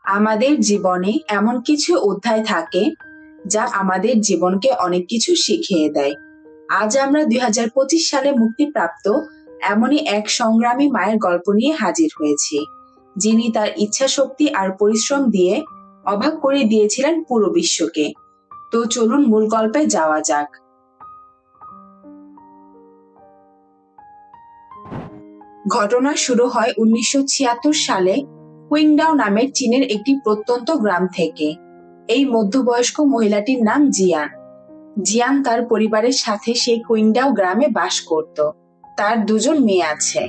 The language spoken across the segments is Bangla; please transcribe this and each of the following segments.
আমাদের জীবনে এমন কিছু অধ্যায় থাকে যা আমাদের জীবনকে অনেক কিছু শিখিয়ে দেয়। আজ আমরা 2025 সালে মুক্তিপ্রাপ্ত এমনই এক সংগ্রামী মায়ের গল্প নিয়ে হাজির হয়েছি, যিনি তার ইচ্ছা শক্তি আর পরিশ্রম দিয়ে অবাক করে দিয়েছিলেন পুরো বিশ্বকে। তো চলুন মূল গল্পে যাওয়া যাক। ঘটনা শুরু হয় 1976 সালে কুইংডাও নামের চীনের একটি প্রত্যন্ত গ্রাম থেকে। এই মধ্যবয়স্ক মহিলাটির নাম জিয়ান। জিয়ান তার পরিবারের সাথে সেই কুইংডাও গ্রামে বাস করত। তার দুজন মেয়ে আছে।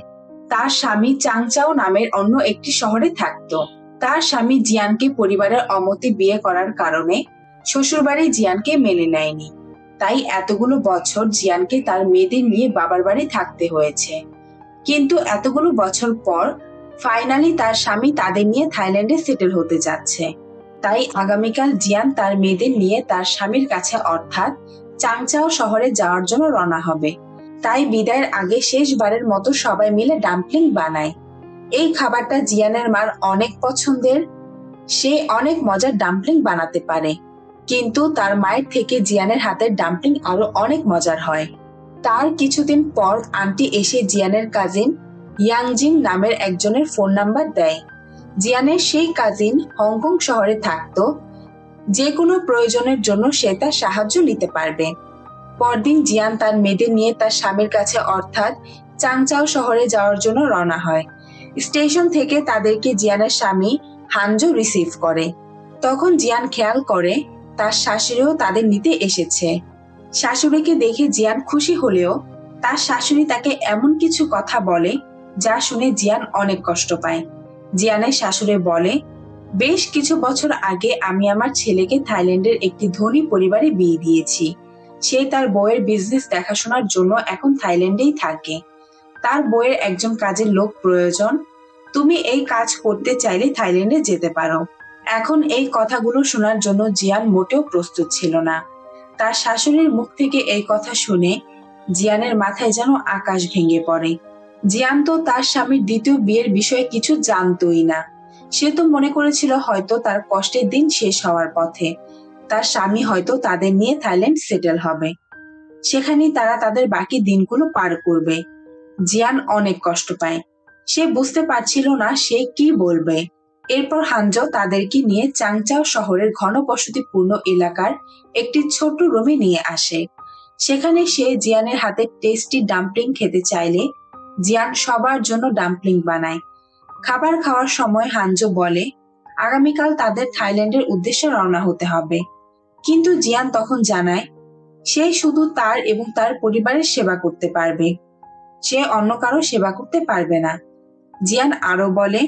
তার স্বামী চাংচাও নামের অন্য একটি শহরে থাকত। তার স্বামী জিয়ানকে পরিবারের অমতে বিয়ে করার কারণে শ্বশুরবাড়ি জিয়ানকে মেনে নেয়নি। তাই এতগুলো বছর জিয়ানকে তার মেয়েদের নিয়ে বাবার বাড়ি থাকতে হয়েছে। কিন্তু এতগুলো বছর পর ফাইনালি তার স্বামী তাদের নিয়ে থাইল্যান্ডে সেটেল হতে যাচ্ছে। তাই আগামীকাল জিয়ান তার মেয়েদের নিয়ে তার স্বামীর কাছে অর্থাৎ চাংচাও শহরে যাওয়ার জন্য রওনা হবে। তাই বিদায়ের আগে শেষবারের মতো সবাই মিলে ডাম্পলিং বানায়। এই খাবারটা জিয়ানের মার অনেক পছন্দের। সে অনেক মজার ডাম্পলিং বানাতে পারে, কিন্তু তার মায়ের থেকে জিয়ানের হাতের ডাম্পলিং আরো অনেক মজার হয়। তার কিছুদিন পর আন্টি এসে জিয়ানের কাজিন ইয়াংজিং নামের একজনের ফোন নাম্বার দেয়। জিয়ানের সেই কাজিন হংকং শহরে থাকতো। যে কোনো প্রয়োজনের জন্য সে তার সাহায্য নিতে পারবে। পরদিন জিয়ান তার মেয়েদের নিয়ে তার স্বামীর কাছে অর্থাৎ চাংচাও শহরে যাওয়ার জন্য রওনা হয়। স্টেশন থেকে তাদেরকে জিয়ানের স্বামী হানজো রিসিভ করে। তখন জিয়ান খেয়াল করে তার শাশুড়িও তাদের নিতে এসেছে। শাশুড়িকে দেখে জিয়ান খুশি হলেও তার শাশুড়ি তাকে এমন কিছু কথা বলে যা শুনে জিয়ান অনেক কষ্ট পায়। জিয়ানের শাশুড়ি বলে, বেশ কিছু বছর আগে আমি আমার ছেলেকে থাইল্যান্ডের একটি ধনী পরিবারে বিয়ে দিয়েছি। সে তার বউয়ের বিজনেস দেখাশোনার জন্য এখন থাইল্যান্ডেই থাকে। তার বউয়ের একজন কাজের লোক প্রয়োজন। তুমি এই কাজ করতে চাইলে থাইল্যান্ডে যেতে পারো। এখন এই কথাগুলো শোনার জন্য জিয়ান মোটেও প্রস্তুত ছিল না। তার শাশুড়ির মুখ থেকে এই কথা শুনে জিয়ানের মাথায় যেন আকাশ ভেঙে পড়ে। জিয়ান তো তার স্বামীর দ্বিতীয় বিয়ের বিষয়ে কিছু জানতোই না। সে তো মনে করেছিল হয়তো তার কষ্টের দিন শেষ হওয়ার পথে। তার স্বামী হয়তো তাদের নিয়ে থাইল্যান্ড সেটেল হবে। সেখানেই তারা তাদের বাকি দিনগুলো পার করবে। জিয়ান অনেক কষ্ট পায়। সে বুঝতে পারছিল না সে কি বলবে। এরপর হানজো তাদেরকে নিয়ে চাংচাও শহরের ঘনবসতিপূর্ণ এলাকার একটি ছোট্ট রুমে নিয়ে আসে। সেখানে সে জিয়ানের হাতে টেস্টি ডাম্পলিং খেতে চাইলে জিয়ান সবার জন্য ডাম্পলিং বানায়। খাবার খাওয়ার সময় হানজো বলে, আগামীকাল তাদের থাইল্যান্ডের উদ্দেশ্যে রওনা হতে হবে। কিন্তু জিয়ান তখন জানায় সে শুধু তার এবং তার পরিবারের সেবা করতে পারবে, সে অন্য কারো সেবা করতে পারবে না। জিয়ান আরো বলে,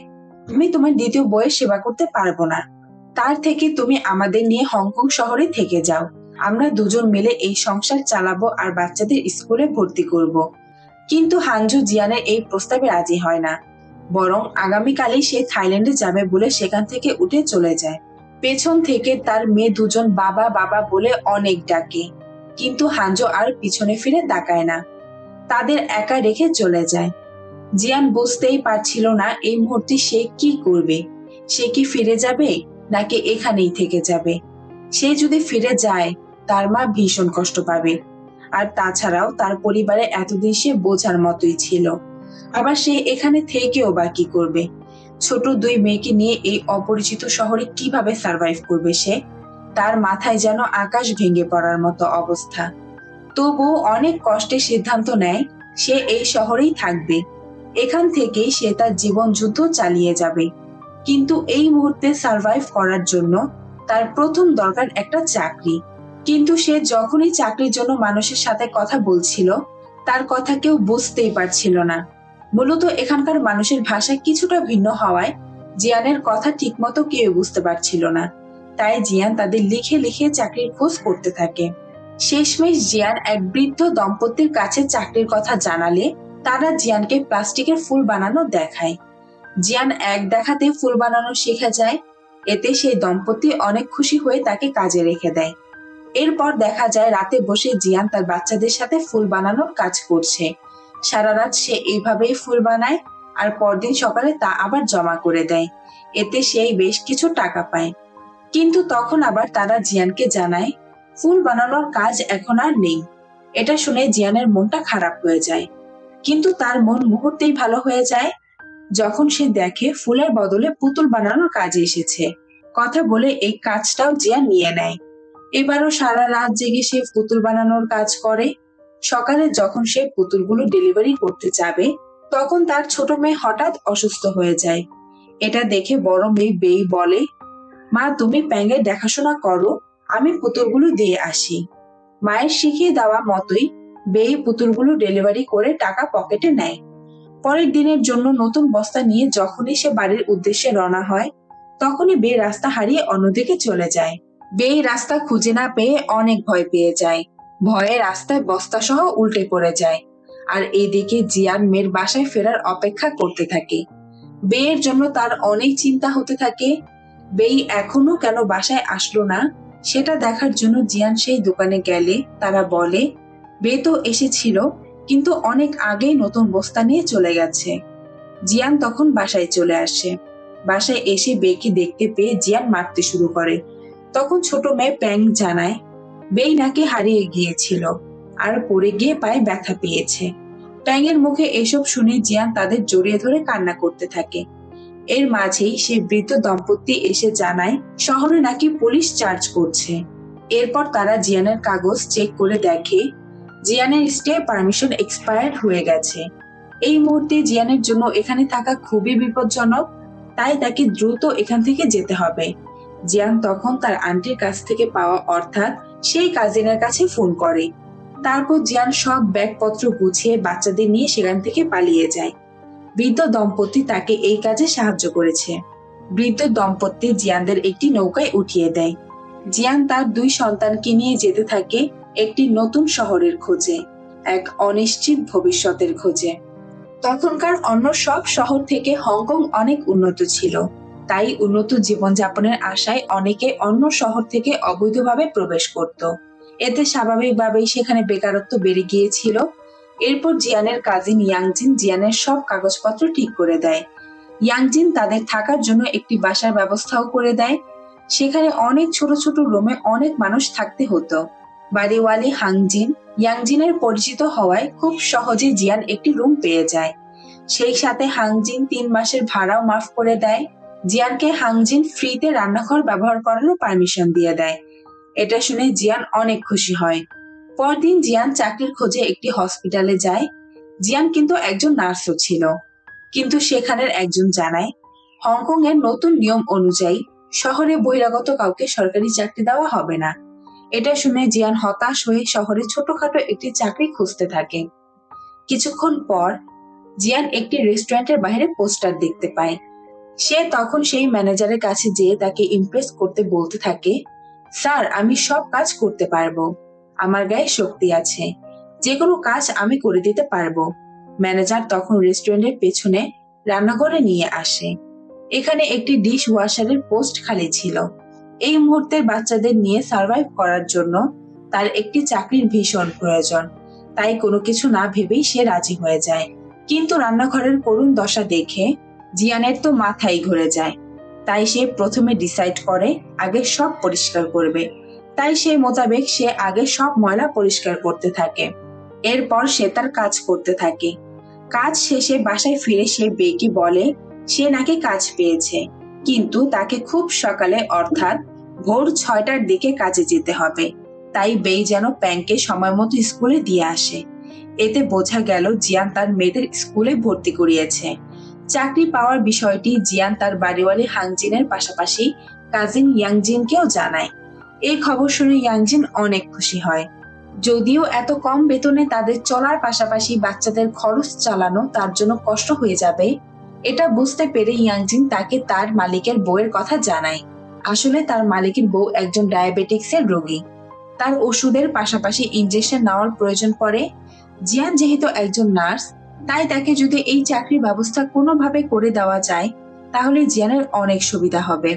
আমি তোমার দ্বিতীয় বউয়ের সেবা করতে পারবো না। তার থেকে তুমি আমাদের নিয়ে হংকং শহরে থেকে যাও। আমরা দুজন মিলে এই সংসার চালাবো আর বাচ্চাদের স্কুলে ভর্তি করব। কিন্তু হানজো জিয়ানের এই প্রস্তাবে রাজি হয় না। বরং আগামীকালই সে থাইল্যান্ডে যাবে বলে সেখান থেকে উঠে চলে যায়। পেছন থেকে তার মেয়ে দুজন বাবা বাবা বলে অনেক ডাকে, কিন্তু হানজো আর পিছনে ফিরে তাকায় না। তাদের একা রেখে চলে যায়। জিয়ান বুঝতেই পারছিল না এই মুহূর্তে সে কি করবে। সে কি ফিরে যাবে নাকি এখানেই থেকে যাবে? সে যদি ফিরে যায় তার মা ভীষণ কষ্ট পাবে। আর তাছাড়াও তার পরিবারে এতদিন সে বোঝার মতোই ছিল। আবার সে এখানে থেকেও বা কি করবে? ছোট দুই মেয়েকে নিয়ে এই অপরিচিত শহরে কিভাবে সার্ভাইভ করবে সে? তার মাথায় যেন আকাশ ভেঙে পড়ার মতো অবস্থা। তবুও অনেক কষ্টে সিদ্ধান্ত নেয় সে এই শহরেই থাকবে। এখান থেকেই সে তার জীবন যুদ্ধ চালিয়ে যাবে। কিন্তু এই মুহূর্তে সার্ভাইভ করার জন্য তার প্রথম দরকার একটা চাকরি। কিন্তু সে যখনই চাকরির জন্য মানুষের সাথে কথা বলছিল, তার কথা কেউ বুঝতেই পারছিল না। মূলত এখানকার মানুষের ভাষা কিছুটা ভিন্ন হওয়ায় জিয়ানের কথা ঠিকমতো কেউ বুঝতে পারছিল না। তাই জিয়ান তাদের লিখে লিখে চাকরির খোঁজ করতে থাকে। শেষমেশ জিয়ান এক বৃদ্ধ দম্পতির কাছে চাকরির কথা জানালে তারা জিয়ানকে প্লাস্টিকের ফুল বানানো দেখায়। জিয়ান এক দেখাতে ফুল বানানো শিখে যায়। এতে সেই দম্পতি অনেক খুশি হয়ে তাকে কাজে রেখে দেয়। এরপর দেখা যায় রাতে বসে জিয়ান তার বাচ্চাদের সাথে ফুল বানানোর কাজ করছে। সারা রাত সে এইভাবেই ফুল বানায় আর পরদিন সকালে তা আবার জমা করে দেয়। এতে সেই বেশ কিছু টাকা পায়। কিন্তু তখন আবার তারা জিয়ানকে জানায় ফুল বানানোর কাজ এখন আর নেই। এটা শুনে জিয়ানের মনটা খারাপ হয়ে যায়, কিন্তু তার মন মুহূর্তেই ভালো হয়ে যায় যখন সে দেখে ফুলের বদলে পুতুল বানানোর কাজে এসেছে। কথা বলে এই কাজটাও জিয়ান নিয়ে নেয়। এবারও সারা রাত জেগে সে পুতুল বানানোর কাজ করে। সকালে যখন সে পুতুলগুলো ডেলিভারি করতে যাবে, তখন তার ছোট মেয়ে হঠাৎ অসুস্থ হয়ে যায়। এটা দেখে বড় মেয়ে বেই বলে, মা তুমি প্যাঙের দেখাশোনা করো, আমি পুতুলগুলো দিয়ে আসি। মায়ের শিখিয়ে দেওয়া মতোই বেই পুতুলগুলো ডেলিভারি করে টাকা পকেটে নেয়। পরের দিনের জন্য নতুন বস্তা নিয়ে যখনই সে বাড়ির উদ্দেশ্যে রওনা হয়, তখনই বে রাস্তা হারিয়ে অন্যদিকে চলে যায়। বে রাস্তা খুঁজে না পেয়ে অনেক ভয় পেয়ে যায়। ভয়ে রাস্তায় বস্তা সহ উল্টে পড়ে যায়। আর এদিকে জিয়ান মেয়ের বাসায় ফেরার অপেক্ষা করতে থাকে। বেয়ের জন্য তার অনেক চিন্তা হতে থাকে। বেই এখনো কেন বাসায় আসলো না সেটা দেখার জন্য জিয়ান সেই দোকানে গেলে তারা বলে বে তো এসেছিল, কিন্তু অনেক আগেই নতুন বস্তা নিয়ে চলে গেছে। জিয়ান তখন বাসায় চলে আসে। বাসায় এসে বেকে দেখতে পেয়ে জিয়ান মারতে শুরু করে। তখন ছোট মেয়ে প্যাং জানায় বেই নাকি হারিয়ে গিয়েছিল আর পড়ে গিয়ে পায়ে ব্যথা পেয়েছে। প্যাংয়ের মুখে এসব শুনে জিয়ান তাদের জড়িয়ে ধরে কান্না করতে থাকে। এর মাঝেই সে বৃদ্ধ দম্পতি এসে জানায় শহরে নাকি পুলিশ চার্জ করছে। এরপর তারা জিয়ানের কাগজ চেক করে দেখে জিয়ানের স্টে পারমিশন এক্সপায়ার্ড হয়ে গেছে। এই মুহূর্তে জিয়ানের জন্য এখানে থাকা খুবই বিপজ্জনক, তাই তাকে দ্রুত এখান থেকে যেতে হবে। জিয়ান তখন তার আন্টির কাছ থেকে পাওয়া অর্থাৎ সেই কাজিনের কাছে ফোন করে। তারপর জিয়ান সব ব্যাগপত্র গুছিয়ে বাচ্চাদের নিয়ে সেখান থেকে পালিয়ে যায়। বৃদ্ধ দম্পতি তাকে এই কাজে সাহায্য করেছে। বৃদ্ধ দম্পতি জিয়ানদের একটি নৌকায় উঠিয়ে দেয়। জিয়ান তার 2 সন্তানকে নিয়ে যেতে থাকে একটি নতুন শহরের খোঁজে, এক অনিশ্চিত ভবিষ্যতের খোঁজে। তখনকার অন্য সব শহর থেকে হংকং অনেক উন্নত ছিল, তাই উন্নত জীবনযাপনের আশায় অনেকে অন্য শহর থেকে অবৈধভাবে প্রবেশ করত। এতে স্বাভাবিকভাবেই সেখানে বেকারত্ব বেড়ে গিয়েছিল। এরপর জিয়ানের কাজিন ইয়াংজিন জিয়ানের সব কাগজপত্র ঠিক করে দেয়। ইয়াংজিন তাদের থাকার জন্য একটি বাসার ব্যবস্থাও করে দেয়। সেখানে অনেক ছোট ছোট রুমে অনেক মানুষ থাকতে হতো। বাড়িওয়ালি হাংজিন ইয়াংজিনের পরিচিত হওয়ায় খুব সহজে জিয়ান একটি রুম পেয়ে যায়। সেই সাথে হাংজিন 3 মাসের ভাড়াও মাফ করে দেয়। জিয়ানকে হাংজিন ফ্রিতে রান্নাঘর ব্যবহার করারও পারমিশন দিয়ে দেয়। এটা শুনে জিয়ান অনেক খুশি হয়। পরদিন জিয়ান চাকরির খোঁজে একটি হসপিটালে যায়। জিয়ান কিন্তু একজন নার্সও ছিল, কিন্তু সেখানের একজন জানায় হংকং এর নতুন নিয়ম অনুযায়ী শহরে বহিরাগত কাউকে সরকারি চাকরি দেওয়া হবে না। এটা শুনে জিয়ান হতাশ হয়ে শহরে ছোটখাটো একটি চাকরি খুঁজতে থাকে। কিছুক্ষণ পর জিয়ান একটি রেস্টুরেন্টের বাইরে পোস্টার দেখতে পায়। সে তখন সেই ম্যানেজারের কাছে যেয়ে তাকে ইমপ্রেস করতে বলতে থাকে, স্যার আমি সব কাজ করতে পারবো, আমার গায়ে শক্তি আছে, যে কোনো কাজ আমি করে দিতে পারবো। ম্যানেজার তখন রেস্টুরেন্টের পেছনে রান্নাঘরে নিয়ে আসে। এখানে একটি ডিশ ওয়াশারের পোস্ট খালি ছিল। এই মুহূর্তে বাচ্চাদের নিয়ে সার্ভাইভ করার জন্য তার একটি চাকরির ভীষণ প্রয়োজন, তাই কোনো কিছু না ভেবেই সে রাজি হয়ে যায়। কিন্তু রান্নাঘরের করুণ দশা দেখে জিয়ানের তো মাথাই ঘুরে যায়। তাই সে প্রথমে ডিসাইড করে আগে সব পরিষ্কার করবে। তাই সেই মোতাবেক সে আগে সব ময়লা পরিষ্কার করতে থাকে। এরপর সে তার কাজ করতে থাকে। কাজ শেষে বাসায় ফিরে সে বেকে বলে সে নাকি কাজ পেয়েছে, কিন্তু তাকে খুব সকালে অর্থাৎ ভোর 6টার দিকে কাজে যেতে হবে। তাই বেই যেন প্যাংকে সময় মতো স্কুলে দিয়ে আসে। এতে বোঝা গেল জিয়ান তার মেয়েদের স্কুলে ভর্তি করিয়েছে। চাকরি পাওয়ার বিষয়টি জিয়ান তার বাড়িওয়ালি হাংজিনের পাশাপাশি কাজিন ইয়াংজিনকেও জানায়। এই খবর শুনে ইয়াংজিন অনেক খুশি হয়। যদিও এত কম বেতনে তাদের চলার পাশাপাশি বাচ্চাদের খরচ চালানো তার জন্য কষ্ট হয়ে যাবে, এটা বুঝতে পেরে ইয়াংজিন তাকে তার মালিকের বউয়ের কথা জানায়। আসলে তার মালিকের বউ একজন ডায়াবেটিক্সের রোগী, তার ওষুধের পাশাপাশি ইনজেকশন নেওয়ার প্রয়োজন পড়ে। জিয়ান যেহেতু একজন নার্স, তাই তাকে যদি এই চাকরির ব্যবস্থা কোনোভাবে করে দেওয়া যায় তাহলে জিয়ানের অনেক সুবিধা হবে।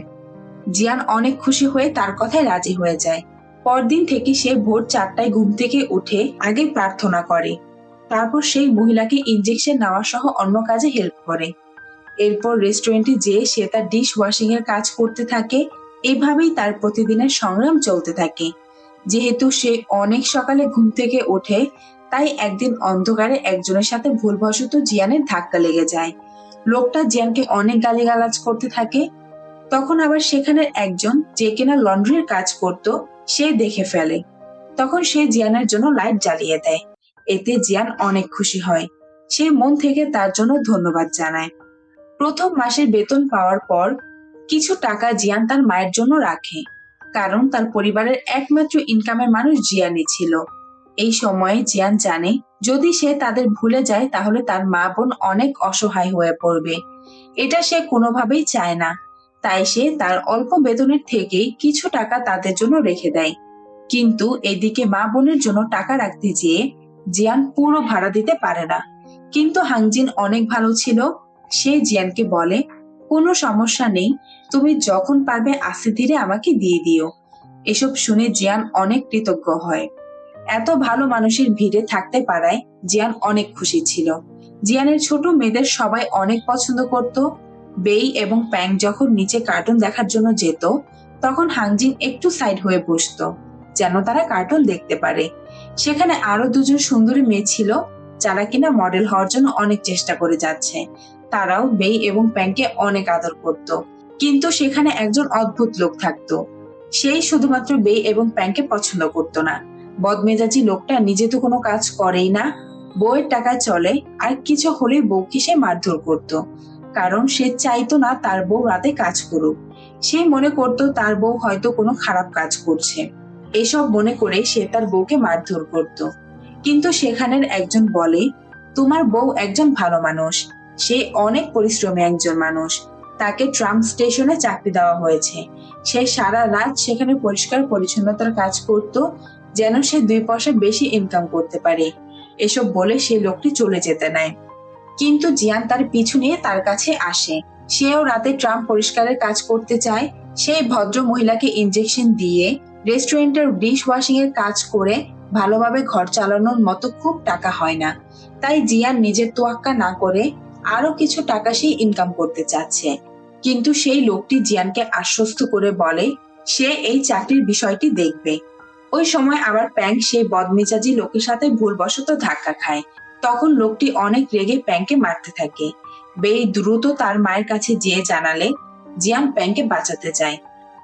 জিয়ান অনেক খুশি হয়ে তার কথায় রাজি হয়ে যায়। পরদিন থেকে সে ভোর 4টায় ঘুম থেকে উঠে আগে প্রার্থনা করে, তারপর সেই মহিলাকে ইনজেকশন নেওয়া সহ অন্য কাজে হেল্প করে। এরপর রেস্টুরেন্টে যেয়ে সে তার ডিশ ওয়াশিং এর কাজ করতে থাকে। এভাবেই তার প্রতিদিনের সংগ্রাম চলতে থাকে। যেহেতু সে অনেক সকালে ঘুম থেকে ওঠে, তাই একদিন অন্ধকারে একজনের সাথে ভুলবশত জিয়ানের ধাক্কা লেগে যায়। লোকটা জিয়ানকে অনেক গালিগালাজ করতে থাকে। তখন আবার সেখানে একজন যে কিনা লন্ড্রির কাজ করত, সে দেখে ফেলে। তখন সে জিয়ানের জন্য লাইট জ্বালিয়ে দেয়। এতে জিয়ান অনেক খুশি হয়। সে মন থেকে তার জন্য ধন্যবাদ জানায়। প্রথম মাসের বেতন পাওয়ার পর কিছু টাকা জিয়ান তার মায়ের জন্য রাখে, কারণ তার পরিবারের একমাত্র ইনকামের মানুষ জিয়ানই ছিল। এই সময়ে জিয়ান জানে যদি সে তাদের ভুলে যায় তাহলে তার মা বোন অনেক অসহায় হয়ে পড়বে। এটা সে কোনোভাবেই চায় না। তাই সে তার অল্প বেতনের থেকেই কিছু টাকা তাদের জন্য রেখে দেয়। কিন্তু এদিকে মা বোনের জন্য টাকা রাখতে যেয়ে জিয়ান পুরো ভাড়া দিতে পারে না। কিন্তু হাংজিন অনেক ভালো ছিল। সে জিয়ানকে বলে, কোনো সমস্যা নেই, তুমি যখন পারবে আস্তে ধীরে আমাকে দিয়ে দিও। এসব শুনে জিয়ান অনেক কৃতজ্ঞ হয়। এত ভালো মানুষের ভিড়ে থাকতে পারায় জিয়ান অনেক খুশি ছিল। জিয়ানের ছোট মেয়েদের সবাই অনেক পছন্দ করত। বেই এবং প্যাং যখন নিচে কার্টুন দেখার জন্য যেত, তখন হাংজিন একটু সাইড হয়ে বসতো, যেন তারা কার্টুন দেখতে পারে। সেখানে আরো দুজন সুন্দরী মেয়ে ছিল, যারা কিনা মডেল হওয়ার জন্য অনেক চেষ্টা করে যাচ্ছে। তারাও বেই এবং প্যাংকে অনেক আদর করত। কিন্তু সেখানে একজন অদ্ভুত লোক থাকতো। সেই শুধুমাত্র বেই এবং প্যাংকে পছন্দ করত না। বদমেজাজি লোকটা নিজে তো কোনো কাজ করেই না, বউয়ের টাকায় চলে, আর কিছু হলেই বউকে সে মারধর করত। কারণ সে চাইতো না তার বউ রাতে কাজ করুক। সে মনে করতো তার বউ হয়তো কোনো খারাপ কাজ করছে। এসব মনে করে সে তার বউকে মারধর করত। কিন্তু সেখানের একজন বলে, তোমার বউ একজন ভালো মানুষ, সে অনেক পরিশ্রমী একজন মানুষ, তাকে ট্রাম স্টেশনে চাকরি দেওয়া হয়েছে। সে সারা রাত সেখানে পরিষ্কার পরিচ্ছন্নতার কাজ করত, যেন সে 2 পয়সা বেশি ইনকাম করতে পারে। এসব বলে সে লোকটি চলে যেতে নেয়। কিন্তু জিয়ান তার পিছু নিয়ে তার কাছে আসে। সেও রাতে ট্রাম পরিষ্কারের কাজ করতে চায়। সেই ভদ্র মহিলাকে ইনজেকশন দিয়ে রেস্টুরেন্টের ডিশ ওয়াশিং এর কাজ করে ভালোভাবে ঘর চালানোর মতো খুব টাকা হয় না। তাই জিয়ান নিজের তোয়াক্কা না করে আরো কিছু টাকা সে ইনকাম করতে চাচ্ছে। কিন্তু সেই লোকটি জিয়ানকে আশ্বস্ত করে বলে সে এই চাকরির বিষয়টি দেখবে। ওই সময় আবার প্যাং সেই বদমেজাজি লোকের সাথে ভুলবশত ধাক্কা খায়। তখন লোকটি অনেক রেগে প্যাংকে মারতে থাকে। বেই দ্রুত তার মায়ের কাছে যেয়ে জানালে জিয়ান প্যাংকে বাঁচাতে চায়।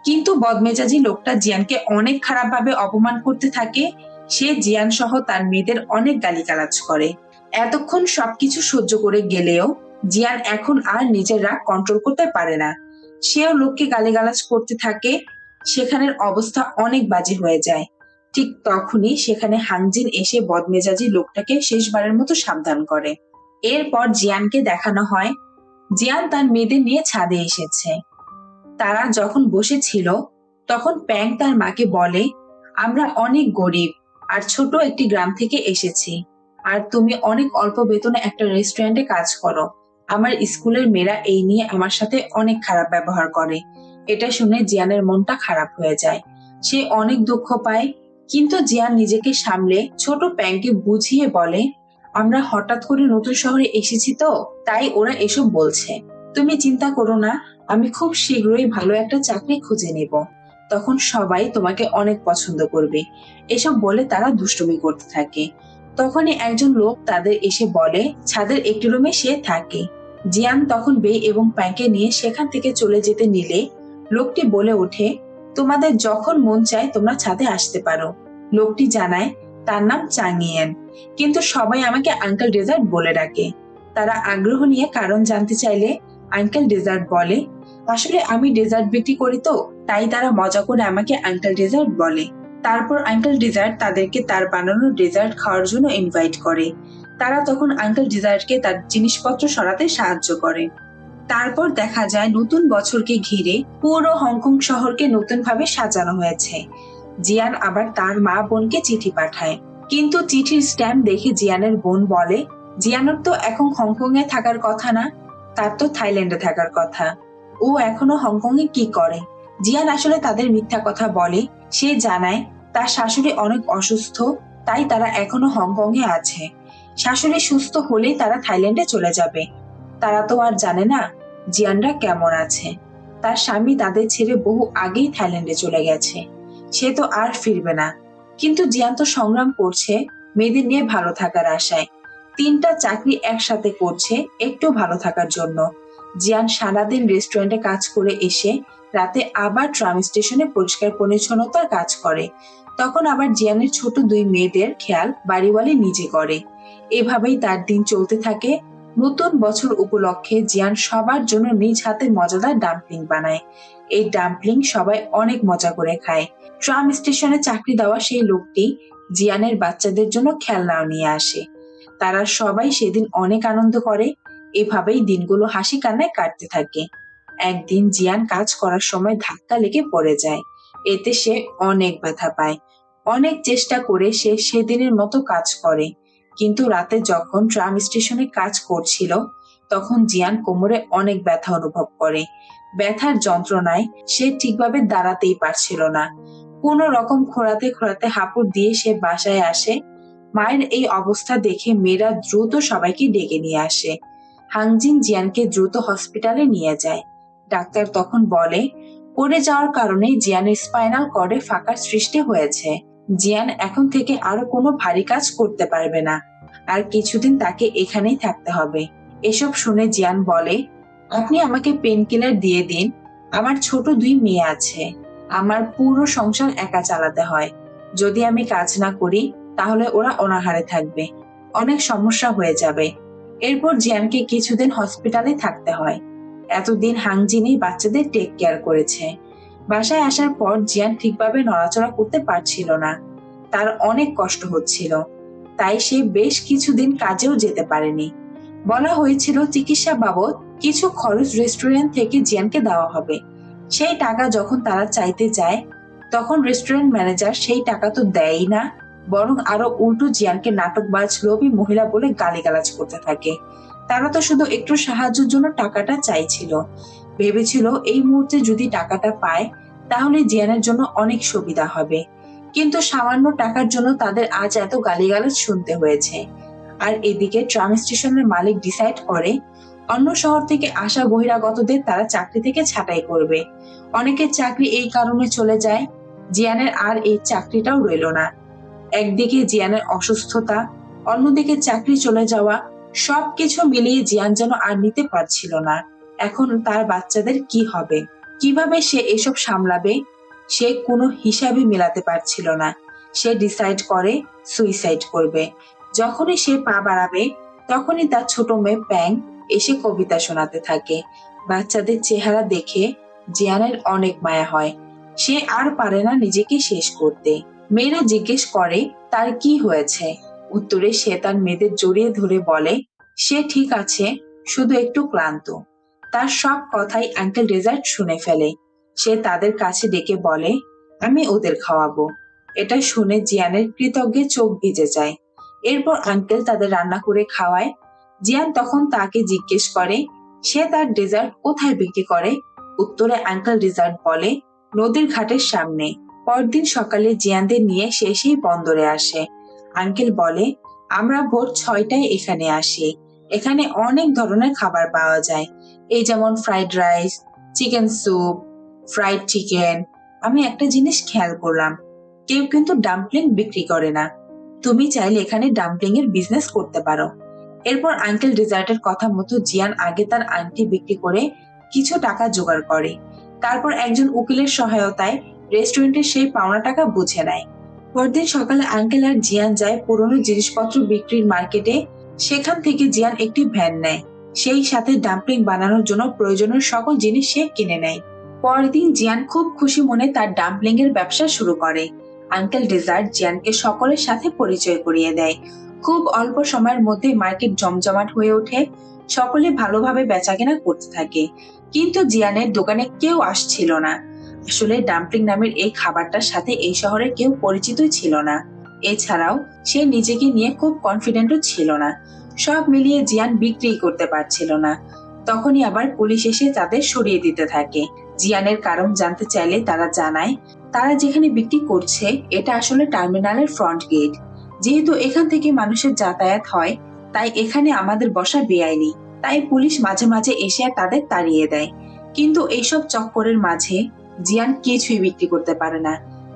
কিন্তু বদমেজাজি লোকটা জিয়ানকে অনেক খারাপভাবে অপমান করতে থাকে। সে জিয়ান সহ তার মেয়েদের অনেক গালিগালাজ করে। এতক্ষণ সবকিছু সহ্য করে গেলেও জিয়ান এখন আর নিজের রাগ কন্ট্রোল করতে পারে না। সেও লোককে গালিগালাজ করতে থাকে। সেখানের অবস্থা অনেক বাজে হয়ে যায়। ঠিক তখনই সেখানে হাংজিন এসে বদমেজাজি লোকটাকে শেষবারের মতো সাবধান করে। এরপর জিয়ানকে দেখানো হয় জিয়ান তার মেয়েদের নিয়ে ছাদে এসেছে। তারা যখন বসেছিল তখন প্যাং তার মাকে বলে, আমরা অনেক গরিব আর ছোট একটি গ্রাম থেকে এসেছি, আর তুমি অনেক অল্প বেতনে একটা রেস্টুরেন্টে কাজ করো। আমার স্কুলের মেয়েরা এই নিয়ে আমার সাথে অনেক খারাপ ব্যবহার করে। এটা শুনে জিয়ানের মনটা খারাপ হয়ে যায়। সে অনেক দুঃখ পায়। কিন্তু জিয়ান নিজেকে সামলে ছোট প্যাংকে বুঝিয়ে বলে, আমরা হঠাৎ করে নতুন শহরে এসেছি তো, তাই ওরা এসব বলছে। তুমি চিন্তা করো না, আমি খুব শীঘ্রই ভালো একটা চাকরি খুঁজে নেব। তখন সবাই তোমাকে অনেক পছন্দ করবে। এসব বলে তারা দুষ্টুমি করতে থাকে। তখনই একজন লোক তাদের এসে বলে ছাদের একটি রুমে সে থাকে। জিয়ান তখন বেই এবং প্যাংকে নিয়ে সেখান থেকে চলে যেতে নিলে লোকটি বলে ওঠে, তোমাদের যখন মন চায় তোমরা ছাদে আসতে পারো। লোকটি জানায় তার নাম চাংইয়েন, কিন্তু সবাই আমাকে আঙ্কেল ডেজার্ট বলে ডাকে। তারা আগ্রহ নিয়ে কারণ জানতে চাইলে আঙ্কেল ডেজার্ট বলে, আসলে আমি ডেজার্ট বিক্রি করি তো, তাই তারা মজা করে আমাকে আঙ্কেল ডেজার্ট বলে। তারপর আঙ্কেল ডেজার্ট তাদেরকে তার বানানো ডেজার্ট খাওয়ার জন্য ইনভাইট করে। তারা তখন আঙ্কেল ডেজার্টকে তার জিনিসপত্র সরাতে সাহায্য করে। তারপর দেখা যায় নতুন বছরকে ঘিরে পুরো হংকং শহরকে নতুন ভাবে সাজানো হয়েছে। জিয়ান আবার তার মা বোনকে চিঠি পাঠায়। কিন্তু চিঠির স্ট্যাম্প দেখে জিয়ানের বোন বলে, জিয়ানের তো এখন হংকং এ থাকার কথা না, তার তো থাইল্যান্ডে থাকার কথা। ও এখনো হংকং এ কি করে? জিয়ান আসলে তাদের মিথ্যা কথা বলে। সে জানায় তার শাশুড়ি অনেক অসুস্থ, তাই তারা এখনো হংকং এ আছে। শাশুড়ি সুস্থ হলেই তারা থাইল্যান্ডে চলে যাবে। তারা তো আর জানে না জিয়ানরা কেমন আছে। তার স্বামী তাদের ছেড়ে বহু আগেই থাইল্যান্ডে চলে গেছে, সে তো আর ফিরবে না। কিন্তু জিয়ান তো সংগ্রাম করছে মেয়েদের নিয়ে ভালো থাকার আশায়। 3টা চাকরি একসাথে করছে একটু ভালো থাকার জন্য। জিয়ান সারাদিন রেস্টুরেন্টে কাজ করে এসে রাতে আবার ট্রাম স্টেশনে পরিষ্কার পরিচ্ছন্নতার কাজ করে। তখন আবার জিয়ানের ছোট 2 মেয়েদের খেয়াল বাড়িওয়ালি নিজে করে। এভাবেই তার দিন চলতে থাকে। নতুন বছর উপলক্ষে জিয়ান সবার জন্য নিজ হাতে মজাদার ডাম্পলিং বানায়। এই ডাম্পলিং সবাই অনেক মজা করে খায়। ট্রাম স্টেশনে চাকরি দেওয়া সেই লোকটি জিয়ানের বাচ্চাদের জন্য খেলনাও নিয়ে আসে। তারা সবাই সেদিন অনেক আনন্দ করে। এভাবেই দিনগুলো হাসি কান্নায় কাটতে থাকে। একদিন জিয়ান কাজ করার সময় ধাক্কা লেগে পড়ে যায়। এতে সে অনেক ব্যথা পায়। অনেক চেষ্টা করে সে সেদিনের মতো কাজ করে, কিন্তু রাতে যখন ট্রাম স্টেশনে কাজ করছিল তখন জিয়ান কোমরে অনেক ব্যথা অনুভব করে। ব্যথার যন্ত্রণায় সে ঠিকভাবে দাঁড়াতেই পারছিল না। কোনো রকম খোঁড়াতে খোঁড়াতে হাঁপুড় দিয়ে সে বাসায় আসে। মায়ের এই অবস্থা দেখে মেয়েরা দ্রুত সবাইকে ডেকে নিয়ে আসে। হাংজিন জিয়ানকে দ্রুত হসপিটালে নিয়ে যায়। ডাক্তার তখন বলে, পড়ে যাওয়ার কারণে জিয়ানের স্পাইনাল কর্ডে ফাঁকার সৃষ্টি হয়েছে। জিয়ান এখন থেকে আরো কোনো ভারী কাজ করতে পারবে না, আর কিছুদিন তাকে এখানেই থাকতে হবে। এসব শুনে জিয়ান বলে, আপনি আমাকে পেন কিলার দিয়ে দিন, আমার ছোট 2 মেয়ে আছে, আমার পুরো সংসার একা চালাতে হয়। যদি আমি কাজ না করি তাহলে ওরা অনাহারে থাকবে, অনেক সমস্যা হয়ে যাবে। এরপর জিয়ানকে কিছুদিন হসপিটালে থাকতে হয়। এতদিন হাংজিনই বাচ্চাদের টেক কেয়ার করেছে। বাসায় আসার পর জিয়ান ঠিকভাবে নড়াচড়া করতে পারছিল না। তার অনেক কষ্ট হচ্ছিল, তাই সে বেশ কিছুদিন কাজেও যেতে পারেনি। বলা হয়েছিল চিকিৎসা বাবদ কিছু খরচ রেস্টুরেন্ট থেকে জিয়ানকে দেওয়া হবে। সেই টাকা যখন তারা চাইতে যায় তখন রেস্টুরেন্ট ম্যানেজার সেই টাকা তো দেয়ই না, বরং আরো উল্টো জিয়ানকে নাটকবাজ লোভী মহিলা বলে গালিগালাজ করতে থাকে। তারা তো শুধু একটু সাহায্যের জন্য টাকাটা চাইছিল, ভেবেছিল এই মুহূর্তে যদি টাকাটা পায় তাহলে জিয়ানের জন্য অনেক সুবিধা হবে। কিন্তু সামান্য টাকার জন্য তাদের আজ এত গালিগালাজ শুনতে হয়েছে। আর এদিকে ট্রাম স্টেশনের মালিক ডিসাইড করে অন্য শহর থেকে আসা বহিরাগতদের তারা চাকরি থেকে ছাঁটাই করবে। অনেকের চাকরি এই কারণে চলে যায়। জিয়ানের আর এই চাকরিটাও রইল না। একদিকে জিয়ানের অসুস্থতা, অন্যদিকে চাকরি চলে যাওয়া, সবকিছু মিলিয়ে জিয়ান যেন আর নিতে পারছিল না। এখন তার বাচ্চাদের কি হবে, কিভাবে সে এসব সামলাবে, সে কোনো হিসাবই মেলাতে পারছিল না। সে ডিসাইড করে সুইসাইড করবে। যখনই সে পা বাড়াবে তখনই তার ছোট মেয়ে প্যাং এসে কবিতা শোনাতে থাকে। বাচ্চাদের চেহারা দেখে জিয়ানের অনেক মায়া হয়। সে আর পারে না নিজেকে শেষ করতে। মেয়েরা জিজ্ঞেস করে তার কি হয়েছে। উত্তরে সে তার মেয়েদের জড়িয়ে ধরে বলে সে ঠিক আছে, শুধু একটু ক্লান্ত। তার সব কথাই আঙ্কেল ডেজার্ট শুনে ফেলে। সে তাদের কাছে ডেকে বলে, আমি ওদের খাওয়াবো। এটা শুনে জিয়ানের কৃতজ্ঞে চোখ ভিজে যায়। এরপর আঙ্কেল তাদের রান্না করে খাওয়ায়। জিয়ান তখন তাকে জিজ্ঞেস করে সে তার ডেজার্ট কোথায় বিক্রি করে। উত্তরে আঙ্কেল ডেজার্ট বলে, নদীর ঘাটের সামনে। পরদিন সকালে জিয়ানদের নিয়ে সে সেই বন্দরে আসে। আঙ্কেল বলে, আমরা ভোর 6টায় এখানে আসি। এখানে অনেক ধরনের খাবার পাওয়া যায়, এই যেমন fried rice, chicken soup, fried chicken. আমি একটা জিনিস খেয়াল করলাম, কেউ কিন্তু ডাম্পলিং বিক্রি করে না। তুমি চাইলে এখানে ডাম্পলিং এর বিজনেস করতে পারো। এরপর আঙ্কেল ডেজার্টের কথা মতো জিয়ান আগে তার আংটি বিক্রি করে কিছু টাকা জোগাড় করে। তারপর একজন উকিলের সহায়তায় রেস্টুরেন্টের সেই পাওনা টাকা বুঝে নেয়। পরদিন সকালে আঙ্কেল আর জিয়ান যায় পুরনো জিনিসপত্র বিক্রির মার্কেটে। সেখান থেকে জিয়ান একটি ভ্যান নেয়। সেই সাথে ডাম্পলিং বানানোর জন্য প্রয়োজনীয় সকল জিনিস সে কিনে নেয়। পরের দিন জিয়ান খুব খুশি মনে তার ডাম্পলিং এর ব্যবসা শুরু করে। আঙ্কেল ডেজার্ট জিয়ানকে সকলের সাথে পরিচয় করিয়ে দেয়। খুব অল্প সময়ের মধ্যে মার্কেট জমজমাট হয়ে ওঠে। সকলে ভালোভাবে বেচাকেনা করতে থাকে, কিন্তু জিয়ানের দোকানে কেউ আসছিল না। আসলে ডাম্পলিং নামের এই খাবারটার সাথে এই শহরে কেউ পরিচিতই ছিল না। এছাড়াও সে নিজেকে নিয়ে খুব কনফিডেন্টও ছিল না। সব মিলিয়ে জিয়ান বিক্রি করতে পারছিল না। তখনই আবার পুলিশ এসে তাদের সরিয়ে দিতে থাকে। জিয়ানের কারণ জানতে চাইলে তারা জানায় তারা যেখানে বিক্রি করছে এটা আসলে টার্মিনালের ফ্রন্ট গেট। যেহেতু এখান থেকে মানুষের যাতায়াত হয় তাই এখানে আমাদের বসা বেআইনি, তাই পুলিশ মাঝে মাঝে এসে তাদের তাড়িয়ে দেয়। কিন্তু এইসব চক্করের মাঝে জিয়ান কিছুই বিক্রি করতে পারে না।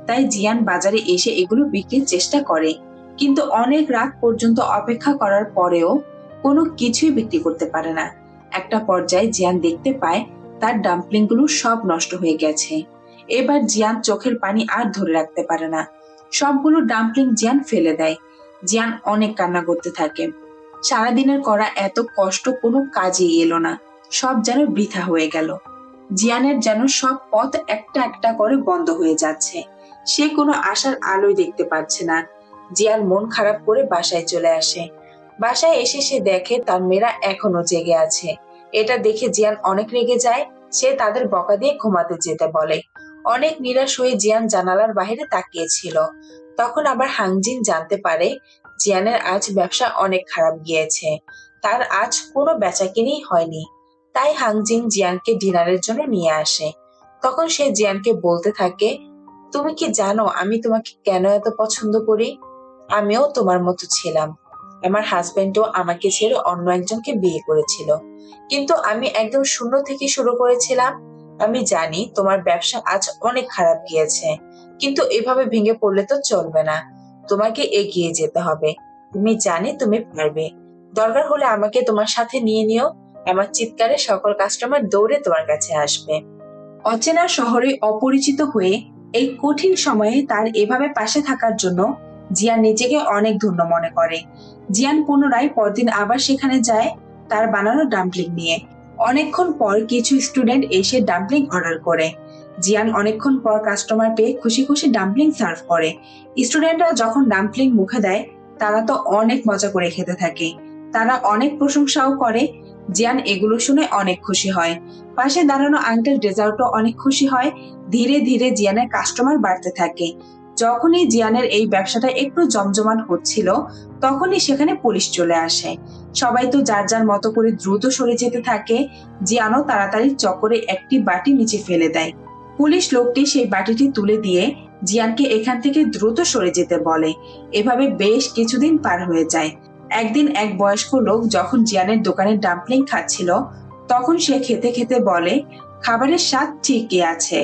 তাই জিয়ান বাজারে এসে এগুলো বিক্রির চেষ্টা করে, কিন্তু অনেক রাত পর্যন্ত অপেক্ষা করার পরেও কোনো কিছুই বিক্রি করতে পারে না। একটা পর্যায়ে জিয়ান দেখতে পায় তার ডাম্পলিং গুলো সব নষ্ট হয়ে গেছে। এবার জিয়ান চোখের পানি আর ধরে রাখতে পারে না, সবগুলো ডাম্পলিং জিয়ান ফেলে দেয়। জিয়ান অনেক কান্না করতে থাকে। সারাদিনের করা এত কষ্ট কোনো কাজেই এলো না, সব যেন বৃথা হয়ে গেল। জিয়ানের যেন সব পথ একটা একটা করে বন্ধ হয়ে যাচ্ছে, সে কোনো আশার আলোই দেখতে পাচ্ছে না। জিয়ান মন খারাপ করে বাসায় চলে আসে। বাসায় এসে সে দেখে তার মেয়েরা এখনো জেগে আছে। এটা দেখে জিয়ান অনেক রেগে যায়। সে তাদের বকা দিয়ে ঘুমাতে যেতে বলে। অনেক নিরাশ হয়ে জিয়ান জানালার বাইরে তাকিয়েছিল। তখন আবার হাংজিন জানতে পারে জিয়ানের আজ ব্যবসা অনেক খারাপ গিয়েছে, তার আজ কোনো বেচাকেনাই হয়নি। তাই হাংজিন জিয়ানকে ডিনারের জন্য নিয়ে আসে। তখন সে জিয়ানকে বলতে থাকে, তুমি কি জানো আমি তোমাকে কেন এত পছন্দ করি? আমিও তোমার মতো ছিলাম। আমার হাজবেন্ডও আমাকে ছেড়ে অন্য একজনকে বিয়ে করেছিল, কিন্তু আমি একদম শূন্য থেকে শুরু করেছিলাম। আমি জানি তোমার ব্যবসা আজ অনেক খারাপ গিয়েছে, কিন্তু এভাবে ভেঙে পড়লে তো চলবে না। তোমাকে এগিয়ে যেতে হবে। তুমি জানি তুমি পারবে। দরকার হলে আমাকে তোমার সাথে নিয়ে নিও। আমার চিৎকারে সকল কাস্টমার দৌড়ে তোমার কাছে আসবে। অচেনা শহরে অপরিচিত হয়ে এই কঠিন সময়ে তার এভাবে পাশে থাকার জন্য জিয়ান নিজেকে অনেক ধন্য মনে করে। জিয়ান পুনরায় পরদিন আবার সেখানে যায় তার বানানো ডাম্পলিং নিয়ে। অনেকক্ষণ পর কিছু স্টুডেন্ট এসে ডাম্পলিং অর্ডার করে। জিয়ান অনেকক্ষণ পর কাস্টমার পেয়ে খুশি খুশি ডাম্পলিং সার্ভ করে। স্টুডেন্টরা যখন ডাম্পলিং মুখে দেয় তারা তো অনেক মজা করে খেতে থাকে। তারা অনেক প্রশংসাও করে। জিয়ান এগুলো শুনে অনেক খুশি হয়। পাশে দাঁড়ানো আঙ্কেল রেজাল্টও অনেক খুশি হয়। ধীরে ধীরে জিয়ানের কাস্টমার বাড়তে থাকে। যখনই জিয়ানের এই ব্যবসাটা একটু জমজমাট হচ্ছিল, তখনই সেখানে পুলিশ চলে আসে। সবাই তো যার যার মতো করে দ্রুত সরে যেতে থাকে। জিয়ানও তাড়াতাড়ি চক্করে একটি বাটি নিচে ফেলে দেয়। পুলিশ লোকটি সেই বাটিটি তুলে দিয়ে জিয়ানকে এখান থেকে দ্রুত সরে যেতে বলে। এভাবে বেশ কিছুদিন পার হয়ে যায়। একদিন এক বয়স্ক লোক যখন জিয়ানের দোকানে ডাম্পলিং খাচ্ছিল, তখন সে খেতে খেতে বলে, খাবারের স্বাদ ঠিকই আছে,